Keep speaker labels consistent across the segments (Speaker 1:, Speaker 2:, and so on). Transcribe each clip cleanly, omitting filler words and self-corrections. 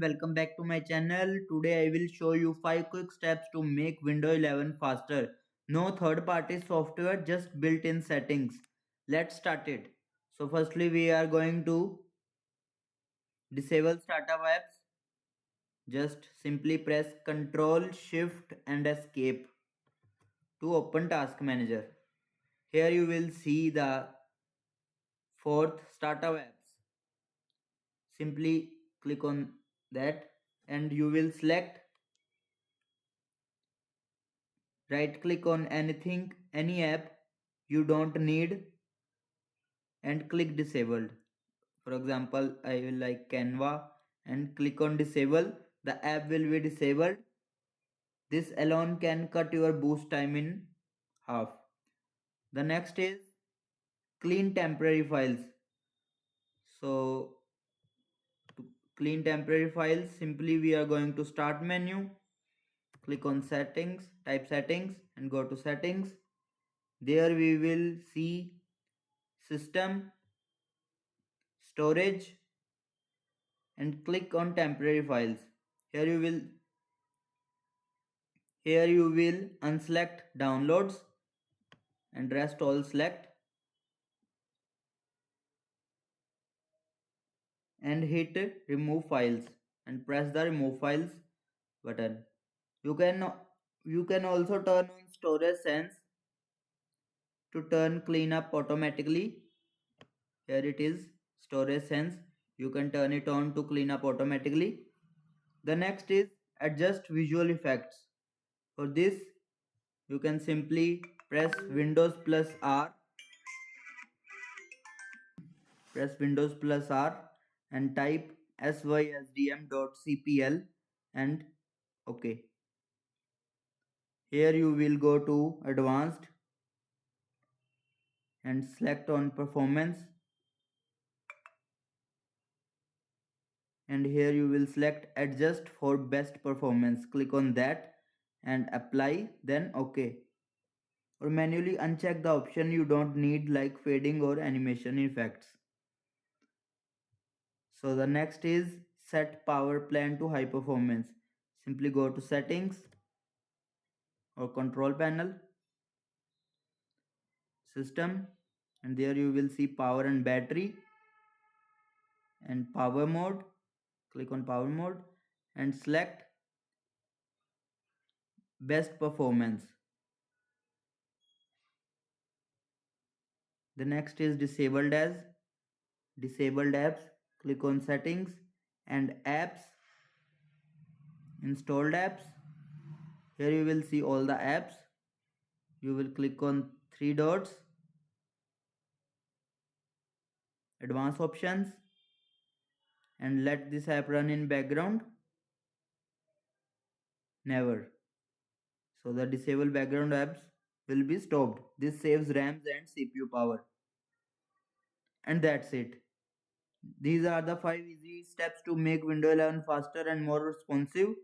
Speaker 1: welcome back to my channel. Today I will show you 5 quick steps to make Windows 11 faster. No third party software, just built-in settings. Let's start it. So firstly we are going to disable startup apps. Just simply press Ctrl Shift and Escape to open Task Manager. Here you will see the fourth startup apps. Simply click on that and you will select, right click on any app you don't need and click disabled. For example, I will like Canva and click on disable. The app will be disabled. This alone can cut your boost time in half. The next is clean temporary files. So to clean temporary files, simply we are going to start menu, click on settings, type settings and go to settings. There we will see system, storage and click on temporary files. Here you will unselect downloads and rest all select and hit remove files and press the remove files button. You can you can also turn on storage sense to turn clean up automatically. Here it is, storage sense. You can turn it on to clean up automatically. The next is adjust visual effects. For this you can simply press Windows plus R, and type sysdm.cpl and OK. Here you will go to advanced and select on performance, and here you will select adjust for best performance. Click on that and apply, then OK. Or manually uncheck the option you don't need like fading or animation effects. So the next is set power plan to high performance. Simply go to settings or control panel, system, and there you will see power and battery and power mode. Click on power mode and select best performance. The next is disabled apps. Click on settings and apps, installed apps. Here you will see all the apps. You will click on three dots, advanced options, and let this app run in background. Never. So the disable background apps will be stopped. This saves RAMs and CPU power. And that's it. These are the 5 easy steps to make Windows 11 faster and more responsive.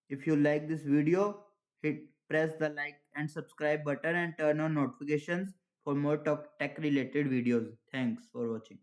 Speaker 1: If you like this video, press the like and subscribe button and turn on notifications for more tech related videos. Thanks for watching.